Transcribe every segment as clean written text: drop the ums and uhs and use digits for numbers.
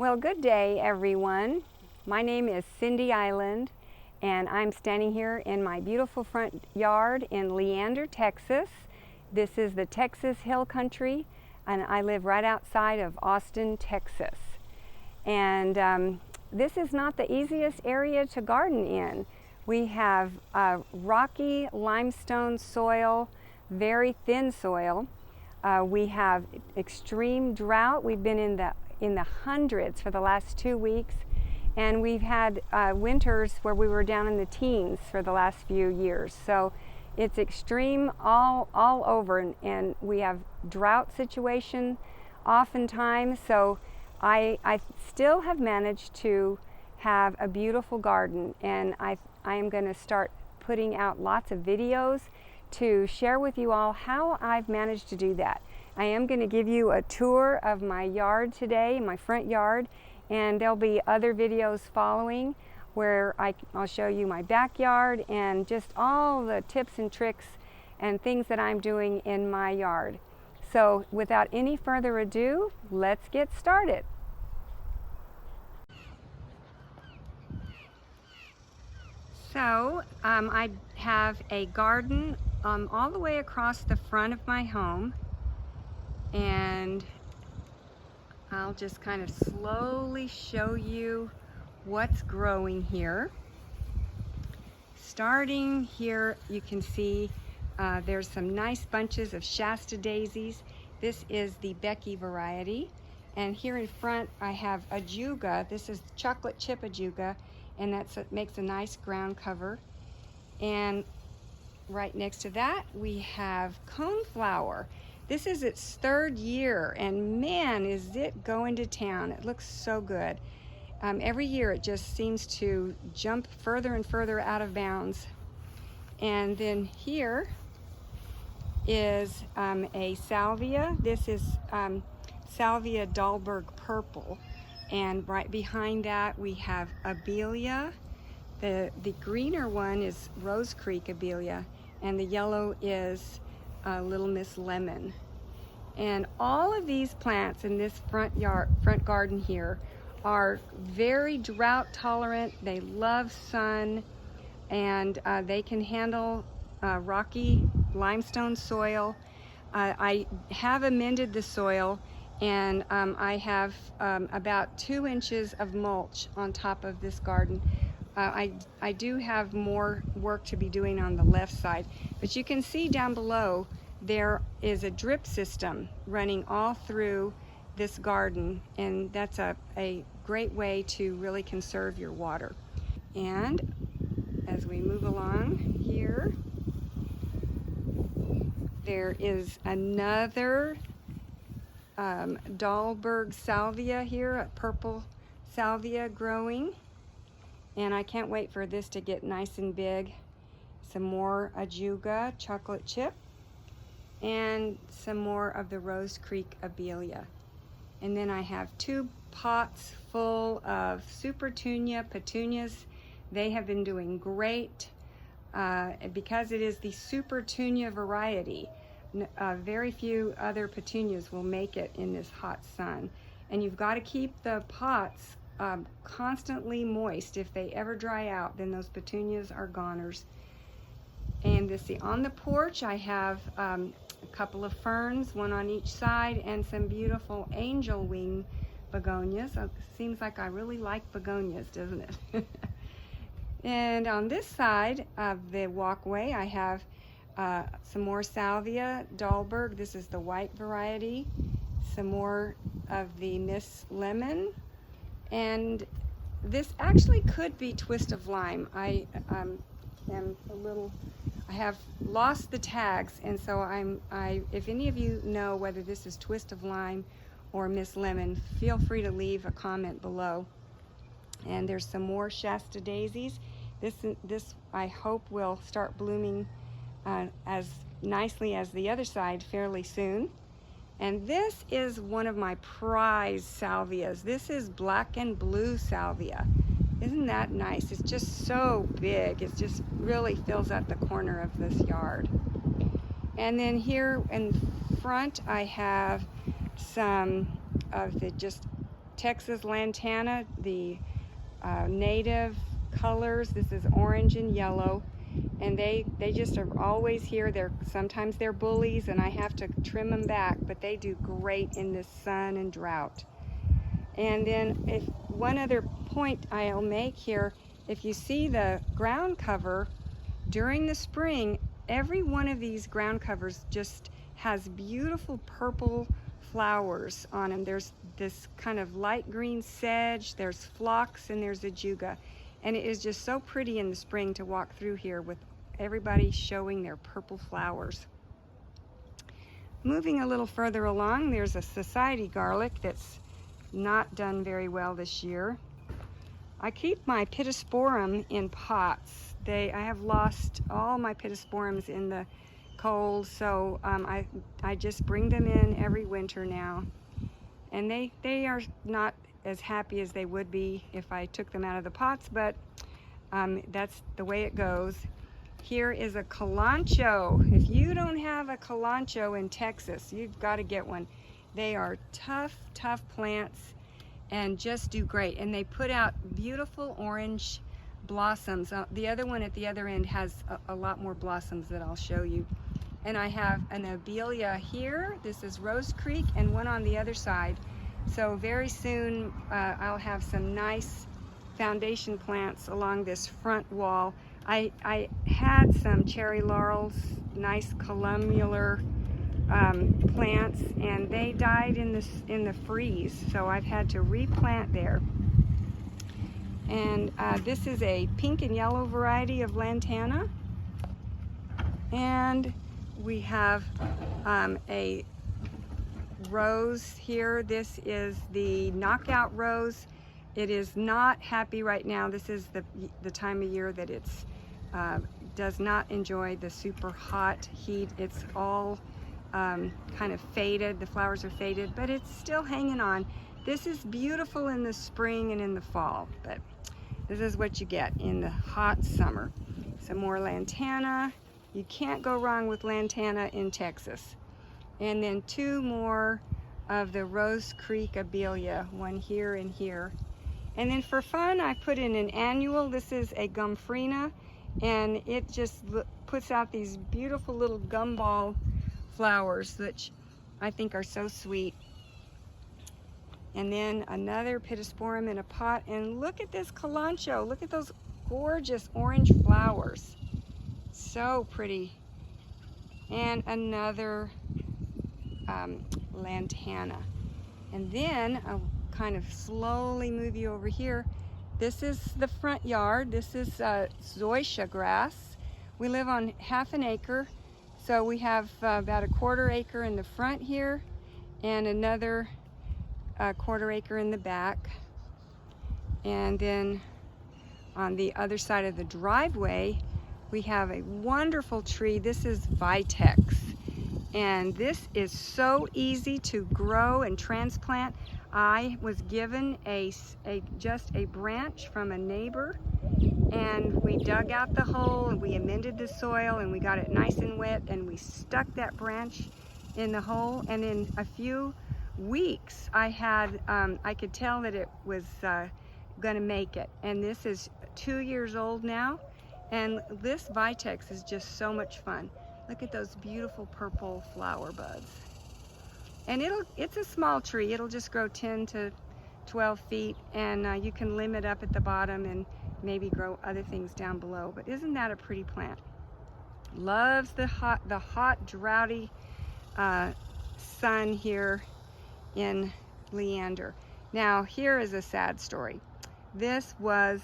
Well, good day, everyone. My name is Cindy Island, and I'm standing here in my beautiful front yard in Leander, Texas. This is the Texas Hill Country, and I live right outside of Austin, Texas. And this is not the easiest area to garden in. We have rocky limestone soil, very thin soil. We have extreme drought. We've been in the hundreds for the last 2 weeks, and we've had winters where we were down in the teens for the last few years. So it's extreme all over, and we have drought situation oftentimes. So I still have managed to have a beautiful garden, and I am going to start putting out lots of videos to share with you all how I've managed to do that. I am going to give you a tour of my yard today, my front yard, and there'll be other videos following where I'll show you my backyard and just all the tips and tricks and things that I'm doing in my yard. So without any further ado, let's get started. So I have a garden all the way across the front of my home, and I'll just kind of slowly show you what's growing here. Starting here, you can see there's some nice bunches of Shasta daisies. This is the Becky variety. And here in front I have ajuga. This is chocolate chip ajuga, and makes a nice ground cover. And right next to that we have coneflower. This is its 3rd year, and man, is it going to town. It looks so good. Every year it just seems to jump further and further out of bounds. And then here is a salvia. This is Salvia Dahlberg purple. And right behind that we have Abelia. The greener one is Rose Creek Abelia, and the yellow is Little Miss Lemon. And all of these plants in this front garden here are very drought tolerant. They love sun, and they can handle rocky limestone soil. I have amended the soil, and I have about 2 inches of mulch on top of this garden. I do have more work to be doing on the left side, but you can see down below there is a drip system running all through this garden, and that's a great way to really conserve your water. And as we move along here, there is another Dahlberg salvia here, a purple salvia growing, and I can't wait for this to get nice and big. Some more ajuga chocolate chip, and some more of the Rose Creek Abelia. And then I have 2 pots full of Supertunia petunias. They have been doing great because it is the Supertunia variety. Very few other petunias will make it in this hot sun. And you've got to keep the pots constantly moist. If they ever dry out, then those petunias are goners. And on the porch I have a couple of ferns, one on each side, and some beautiful angel wing begonias. It seems like I really like begonias, doesn't it? And on this side of the walkway I have some more Salvia Dahlberg. This is the white variety. Some more of the Miss Lemon, and this actually could be Twist of Lime. I have lost the tags, and so if any of you know whether this is Twist of Lime or Miss Lemon, feel free to leave a comment below. And there's some more Shasta daisies. This I hope will start blooming as nicely as the other side fairly soon. And this is one of my prize salvias. This is black and blue salvia. Isn't that nice? It's just so big. It just really fills out the corner of this yard. And then here in front I have some of the just Texas lantana, the native colors. This is orange and yellow, and they just are always here. Sometimes they're bullies and I have to trim them back, but they do great in this sun and drought. And then one other point I'll make here, if you see the ground cover during the spring, every one of these ground covers just has beautiful purple flowers on them. There's this kind of light green sedge, there's phlox, and there's ajuga. And it is just so pretty in the spring to walk through here with everybody showing their purple flowers. Moving a little further along, there's a society garlic that's not done very well this year. I keep my pittosporum in pots. I have lost all my pittosporums in the cold, so I just bring them in every winter now. And they are not as happy as they would be if I took them out of the pots, but that's the way it goes. Here is a calancho. If you don't have a calancho in Texas, you've got to get one. They are tough plants and just do great. And they put out beautiful orange blossoms. The other one at the other end has a lot more blossoms that I'll show you. And I have an abelia here. This is Rose Creek, and one on the other side. So very soon I'll have some nice foundation plants along this front wall. I had some cherry laurels, nice columnar plants, and they died in the freeze, so I've had to replant there. And this is a pink and yellow variety of lantana, and we have a rose here. This is the knockout rose. It is not happy right now. This is the time of year that it's does not enjoy the super hot heat. It's all kind of faded. The flowers are faded, but it's still hanging on. This is beautiful in the spring and in the fall, but this is what you get in the hot summer. Some more lantana. You can't go wrong with lantana in Texas. And then two more of the Rose Creek abelia, one here and here. And then for fun, I put in an annual. This is a gumfrina, and it just puts out these beautiful little gumball flowers, which I think are so sweet. And then another pittosporum in a pot, and look at this calancho. Look at those gorgeous orange flowers. So pretty. And another lantana. And then I'll kind of slowly move you over here. This is the front yard. This is zoysia grass. We live on half an acre, so we have about a quarter acre in the front here and another quarter acre in the back. And then on the other side of the driveway, we have a wonderful tree. This is vitex, and this is so easy to grow and transplant. I was given just a branch from a neighbor, and we dug out the hole and we amended the soil and we got it nice and wet, and we stuck that branch in the hole, and in a few weeks I could tell that it was gonna make it. And this is 2 years old now, and this vitex is just so much fun. Look at those beautiful purple flower buds. And it's a small tree. It'll just grow 10 to 12 feet, and you can limb it up at the bottom and maybe grow other things down below. But isn't that a pretty plant? Loves the hot, droughty sun here in Leander. Now here is a sad story. This was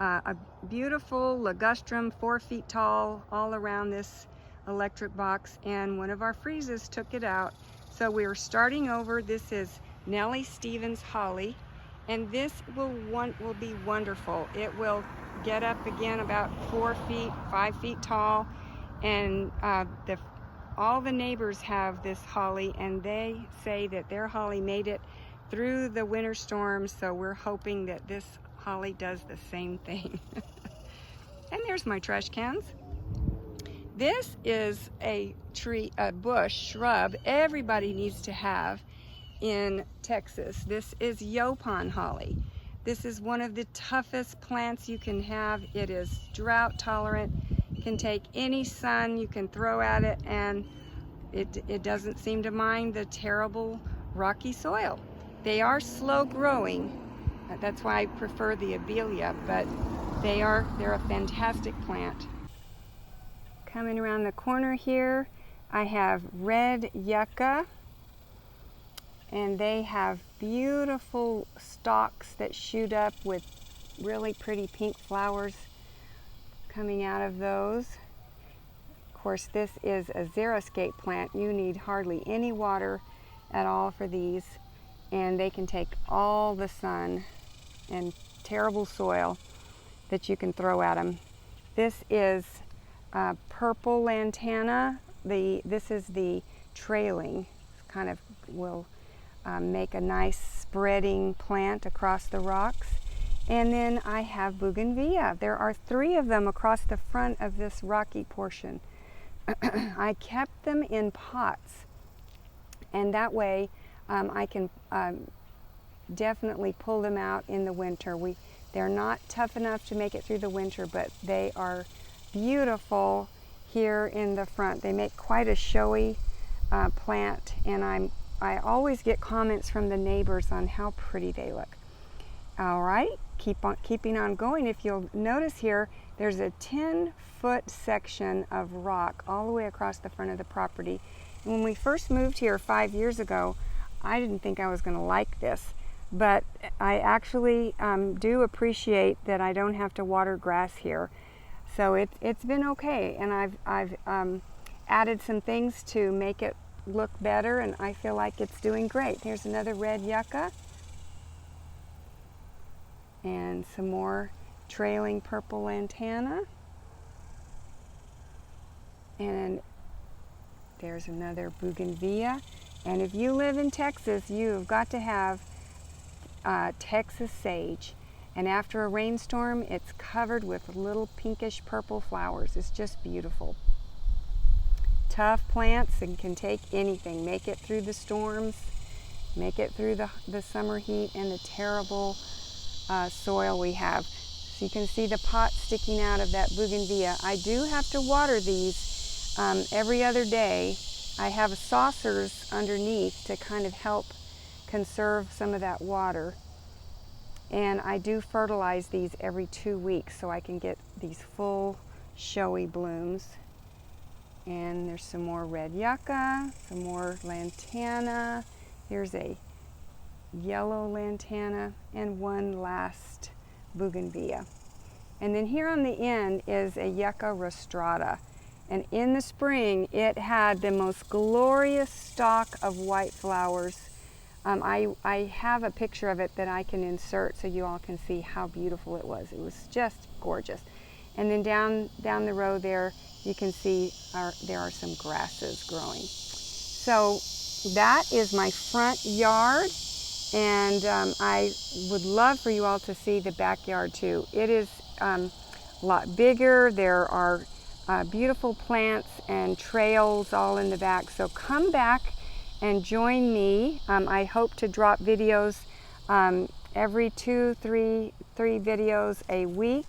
a beautiful ligustrum, 4 feet tall, all around this electric box, and one of our freezes took it out. So we are starting over. This is Nellie Stevens holly, and this will be wonderful. It will get up again about 4 feet, 5 feet tall, and all the neighbors have this holly, and they say that their holly made it through the winter storms, so we're hoping that this holly does the same thing. And there's my trash cans. This is a tree, a bush, shrub everybody needs to have, in Texas. This is Yopon holly. This is one of the toughest plants you can have. It is drought tolerant, can take any sun you can throw at it, and it doesn't seem to mind the terrible rocky soil. They are slow growing. That's why I prefer the Abelia, but they're a fantastic plant. Coming around the corner here, I have red yucca, and they have beautiful stalks that shoot up with really pretty pink flowers coming out of those. Of course, this is a xeriscape plant. You need hardly any water at all for these, and they can take all the sun and terrible soil that you can throw at them. This is purple lantana. This is the trailing, kind of will make a nice spreading plant across the rocks. And then I have bougainvillea. There are 3 of them across the front of this rocky portion. I kept them in pots, and that way I can definitely pull them out in the winter. They're not tough enough to make it through the winter, but they are beautiful here in the front. They make quite a showy plant, and I always get comments from the neighbors on how pretty they look. All right, keeping on going. If you'll notice here, there's a 10-foot section of rock all the way across the front of the property. And when we first moved here 5 years ago, I didn't think I was going to like this, but I actually do appreciate that I don't have to water grass here. So it's been okay, and I've added some things to make it look better, and I feel like it's doing great. Here's another red yucca, and some more trailing purple lantana, and there's another bougainvillea. And if you live in Texas, you've got to have Texas sage. And after a rainstorm, it's covered with little pinkish purple flowers. It's just beautiful. Tough plants and can take anything, make it through the storms, make it through the summer heat and the terrible soil we have. So you can see the pot sticking out of that bougainvillea. I do have to water these every other day. I have saucers underneath to kind of help conserve some of that water. And I do fertilize these every 2 weeks so I can get these full showy blooms. And there's some more red yucca, some more lantana. Here's a yellow lantana, and one last bougainvillea. And then here on the end is a yucca rostrata. And in the spring, it had the most glorious stalk of white flowers. I have a picture of it that I can insert so you all can see how beautiful it was. It was just gorgeous. And then down the road there, you can see there are some grasses growing. So that is my front yard, and I would love for you all to see the backyard too. It is a lot bigger. There are beautiful plants and trails all in the back. So come back and join me. I hope to drop videos every 2-3 videos a week,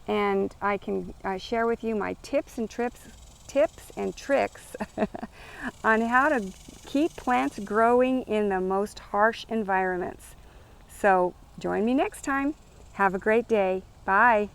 and I can share with you my tips and tricks on how to keep plants growing in the most harsh environments. So join me next time. Have a great day. Bye.